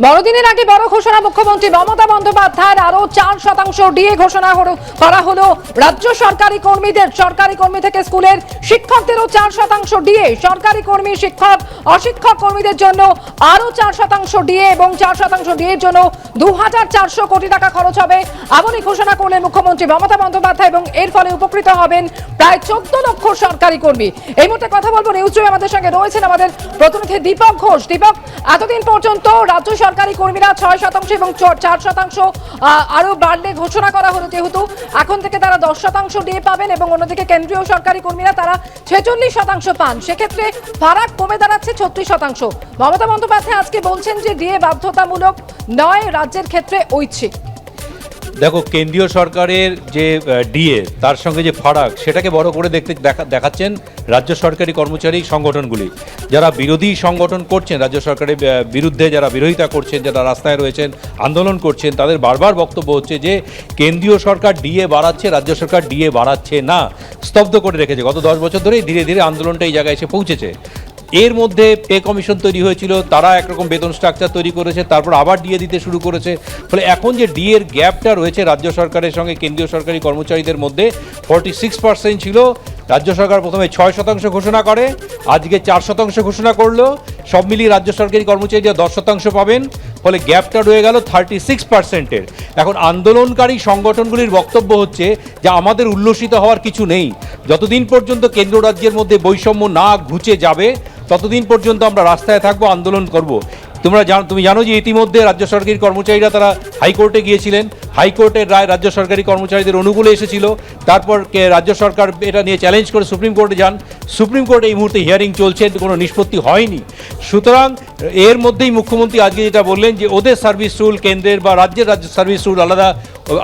বড়দিনের আগে বড় ঘোষণা মুখ্যমন্ত্রী মমতা বন্দ্যোপাধ্যায়ের আরো 4% ডিএ ঘোষণা করা হলো রাজ্য সরকারি কর্মীদের। সরকারি কর্মী থেকে স্কুলের শিক্ষকদেরও 4% ডিএ। সরকারি কর্মী, শিক্ষক, অশিক্ষক কর্মীদের জন্য আরো 4% ডিএ এবং 4% ডিএ এর জন্য 2400 কোটি টাকা খরচ হবে। এমনই ঘোষণা করলেন মুখ্যমন্ত্রী মমতা বন্দ্যোপাধ্যায় এবং এর ফলে উপকৃত হবেন প্রায় 14 লক্ষ সরকারি কর্মী। এই মুহূর্তে কথা বলবো নিউজে আমাদের সঙ্গে রয়েছেন আমাদের প্রতিনিধি দীপক ঘোষ। দীপক, এতদিন পর্যন্ত রাজ্য সরকারি কর্মীরা 6% এবং 4% আরো বাড়লে ঘোষণা করা হলো, যেহেতু এখন থেকে তারা 10% ডিএ পাবেন এবং অন্যদিকে কেন্দ্রীয় সরকারি কর্মীরা তারা 46% পান। সেক্ষেত্রে ফারাক কমে দাঁড়াচ্ছে 36%। মমতা বন্দ্যোপাধ্যায় আজকে বলছেন যে ডিএ বাধ্যতামূলক নয়, রাজ্যের ক্ষেত্রে ঐচ্ছিক। দেখো, কেন্দ্রীয় সরকারের যে ডিএ তার সঙ্গে যে ফারাক, সেটাকে বড় করে দেখাচ্ছেন রাজ্য সরকারি কর্মচারী সংগঠনগুলি, যারা বিরোধী সংগঠন করছেন, রাজ্য সরকারের বিরুদ্ধে যারা বিরোধিতা করছেন, যারা রাস্তায় রয়েছেন, আন্দোলন করছেন, তাদের বারবার বক্তব্য হচ্ছে যে কেন্দ্রীয় সরকার ডিএ বাড়াচ্ছে, রাজ্য সরকার ডিএ বাড়াচ্ছে না, স্তব্ধ করে রেখেছে। গত 10 বছর ধরেই ধীরে ধীরে আন্দোলনটা এই জায়গায় এসে পৌঁছেছে। এর মধ্যে পে কমিশন তৈরি হয়েছিল, তারা একরকম বেতন স্ট্রাকচার তৈরি করেছে, তারপর আবার ডিএ দিতে শুরু করেছে। ফলে এখন যে ডিএর গ্যাপটা রয়েছে রাজ্য সরকারের সঙ্গে কেন্দ্রীয় সরকারি কর্মচারীদের মধ্যে, 46% ছিল। রাজ্য সরকার প্রথমে 6% ঘোষণা করে, আজকে 4% ঘোষণা করলো। সব মিলিয়ে রাজ্য সরকারি কর্মচারীরা 10% পাবেন। ফলে গ্যাপটা রয়ে গেল 36%-এর। এখন আন্দোলনকারী সংগঠনগুলির বক্তব্য হচ্ছে যে আমাদের উল্লসিত হওয়ার কিছু নেই, যতদিন পর্যন্ত কেন্দ্র রাজ্যের মধ্যে বৈষম্য না ঘুচে যাবে ততদিন পর্যন্ত আমরা রাস্তায় থাকবো, আন্দোলন করব। তুমি জানো যে ইতিমধ্যে রাজ্য সরকারি কর্মচারীরা তারা হাইকোর্টে গিয়েছিলেন, হাইকোর্টের রায় রাজ্য সরকারি কর্মচারীদের অনুকূলে এসেছিল। তারপর রাজ্য সরকার এটা নিয়ে চ্যালেঞ্জ করে সুপ্রিম কোর্টে যান। সুপ্রিম কোর্টে এই মুহূর্তে হিয়ারিং চলছে, কোনো নিষ্পত্তি হয়নি। সুতরাং এর মধ্যেই মুখ্যমন্ত্রী আজকে যেটা বললেন যে ওদের সার্ভিস রুল কেন্দ্রের বা রাজ্যের সার্ভিস রুল আলাদা,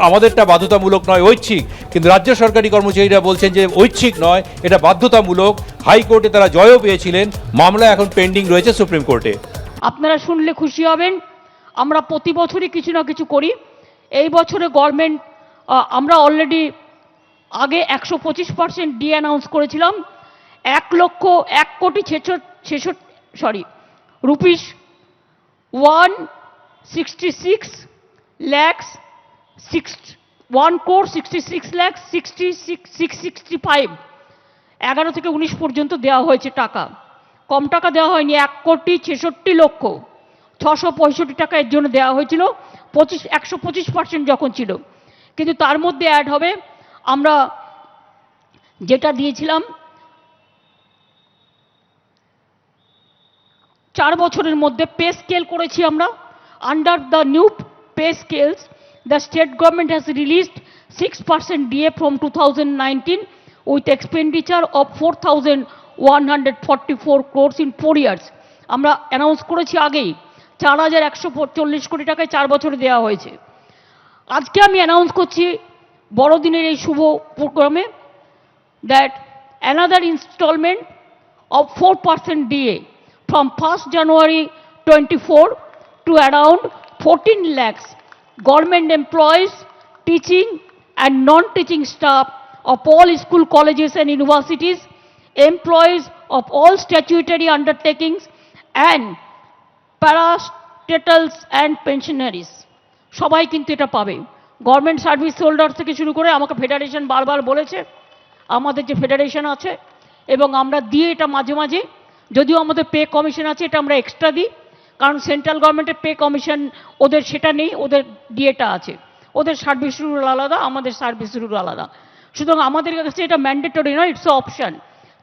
আমাদেরটা বাধ্যতামূলক নয়, ঐচ্ছিক। কিন্তু রাজ্য সরকারি কর্মচারীরা বলছেন যে ঐচ্ছিক নয়, এটা বাধ্যতামূলক। হাইকোর্টে তারা জয়ও পেয়েছিলেন, মামলা এখন পেন্ডিং রয়েছে সুপ্রিম কোর্টে। আপনারা শুনলে খুশি হবেন, আমরা প্রতি বছরই কিছু না কিছু করি। এই বছরে গভর্নমেন্ট আমরা অলরেডি আগে 125% ডি অ্যানাউন্স করেছিলাম। 1,66,66,66,665 11 থেকে 19 পর্যন্ত দেওয়া হয়েছে টাকা। কম টাকা দেওয়া হয়নি, 1,66,665 টাকা এর জন্য দেওয়া হয়েছিল 125% যখন ছিল। কিন্তু তার মধ্যে অ্যাড হবে আমরা যেটা দিয়েছিলাম 4 বছরের মধ্যে পে স্কেল করেছি আমরা। Under the new pay scales the state government has released 6% DA from 2019 with expenditure of 4,144 crores in 4 years। আমরা অ্যানাউন্স করেছি আগেই 4,140 কোটি টাকায় 4 বছরে দেওয়া হয়েছে। আজকে আমি অ্যানাউন্স করছি বড়দিনের এই শুভ প্রোগ্রামে that another instalment of 4% DA from 1st January 24 to around 14 lakhs government employees, teaching and non-teaching staff of all school, colleges and universities, employees of all statutory undertakings and parastatals and pensionaries। সবাই কিন্তু এটা পাবে। Government service holder থেকে শুরু করে আমাকে federation বারবার বলেছে, আমাদের যে ফেডারেশন আছে এবং আমরা দিয়ে এটা মাঝে মাঝে, যদিও আমাদের পে কমিশন আছে, এটা আমরা এক্সট্রা দিই, কারণ সেন্ট্রাল গভর্নমেন্টের পে কমিশন ওদের সেটা নেই, ওদের ডিএটা আছে। ওদের সার্ভিস রুল আলাদা, আমাদের সার্ভিস রুল আলাদা। সুতরাং আমাদের কাছে এটা ম্যান্ডেটরি নয়, ইটস অপশন।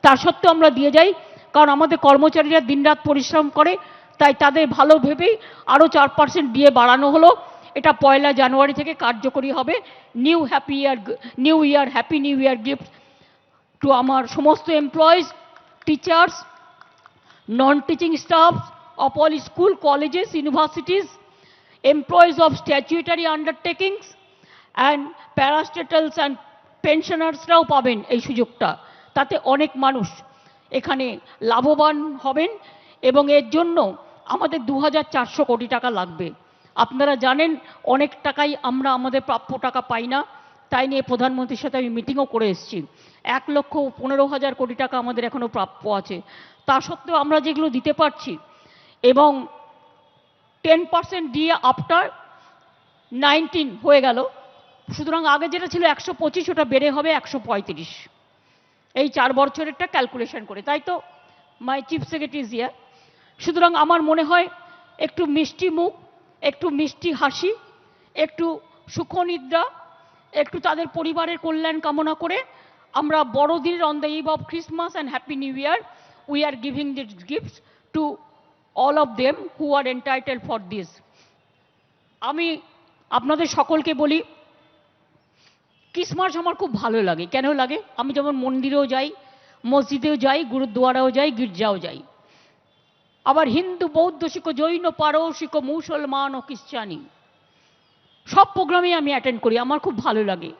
তার সত্ত্বেও আমরা দিয়ে যাই, কারণ আমাদের কর্মচারীরা দিনরাত পরিশ্রম করে, তাই তাদের ভালো ভেবেই আরও 4% ডিএ বাড়ানো হলো। এটা 1 জানুয়ারি থেকে কার্যকরী হবে। New year happy new year gift to আমার সমস্ত employees, teachers, non teaching staff of all school, colleges, universities, employees of statutory undertakings and parastatals and পেনশনার্সরাও পাবেন এই সুযোগটা। তাতে অনেক মানুষ এখানে লাভবান হবেন এবং এর জন্য আমাদের 2,400 কোটি টাকা লাগবে। আপনারা জানেন অনেক টাকাই আমরা আমাদের প্রাপ্য টাকা পাই না, তাই নিয়ে প্রধানমন্ত্রীর সাথে আমি মিটিংও করে এসেছি। 1,15,000 কোটি টাকা আমাদের এখনও প্রাপ্য আছে। তা সত্ত্বেও আমরা যেগুলো দিতে পারছি এবং 10% দিয়ে আফটার 19 হয়ে গেল। সুতরাং আগে যেটা ছিল 125 ওটা বেড়ে হবে 135, এই 4 বছরেরটা ক্যালকুলেশন করে, তাই তো মাই চিফ সেক্রেটারি জিয়া। সুতরাং আমার মনে হয় একটু মিষ্টি মুখ, একটু মিষ্টি হাসি, একটু সুখনিদ্রা, একটু তাদের পরিবারের কল্যাণ কামনা করে আমরা বড়দিনের on the eve of Christmas and happy new year we are giving this gifts to all of them who are entitle for this. আমি আপনাদের সকলকে বলি, ক্রিসমাস আমার খুব ভালো লাগে। কেন লাগে? আমি যেমন মন্দিরেও যাই, মসজিদেও যাই, গুরুদ্বারাও যাই, গির্জাও যাই। আবার হিন্দু, বৌদ্ধ, শিখ, জৈন, পারসিক, মুসলমান ও খ্রিস্টানি সব প্রোগ্রামে আমি অ্যাটেন্ড করি, আমার খুব ভালো লাগে।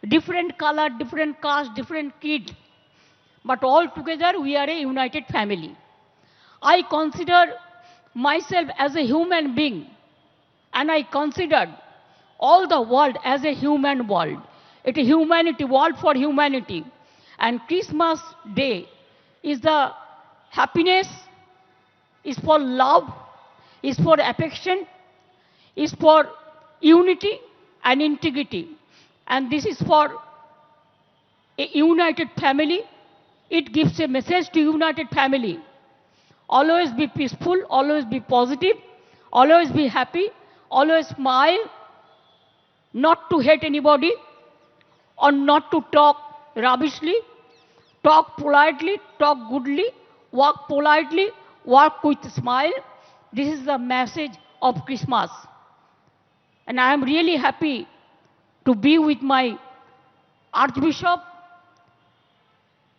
Different colour, different caste, different kid, but all together we are a united family. I consider myself as a human being, and I considered all the world as a human world. It's a humanity world for humanity. And Christmas Day is the happiness, is for love, is for affection, is for unity and integrity. And this is for a united family. It gives a message to united family. Always be peaceful, always be positive, always be happy, always smile, not to hate anybody or not to talk rubbishly, talk politely, talk goodly, walk politely, walk with smile. This is the message of Christmas. And I am really happy to be with my Archbishop,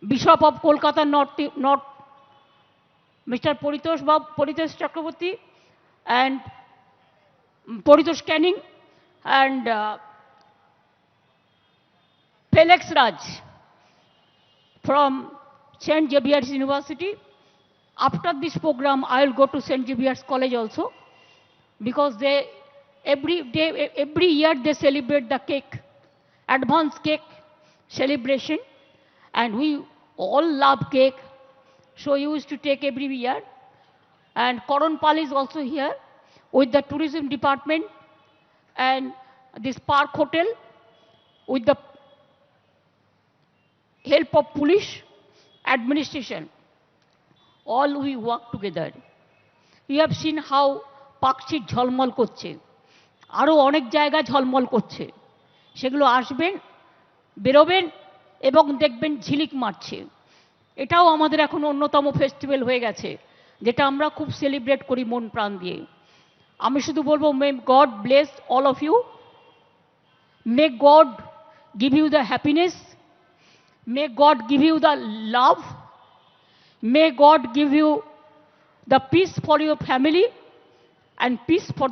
Bishop of Kolkata North, Mr. Paritosh Chakraborty and Paritosh Canning and Felix Raj from St. Xavier's University. After this program, I will go to St. Xavier's College also, because they every year they celebrate the cake, advance cake celebration, and we all love cake. So we used to take every year. And Karan Pal is also here with the tourism department and this Park Hotel with the help of police administration. All we work together. You have seen how Pakshi ঝলমল করছে, আরও অনেক জায়গা ঝলমল করছে। সেগুলো আসবেন, বেরোবেন এবং দেখবেন ঝিলিক মারছে। এটাও আমাদের এখন অন্যতম ফেস্টিভ্যাল হয়ে গেছে, যেটা আমরা খুব সেলিব্রেট করি মন প্রাণ দিয়ে। আমি শুধু বলবো, may God bless all of you, may God give you the happiness, may God give you the love, may God give you the peace for your family and peace for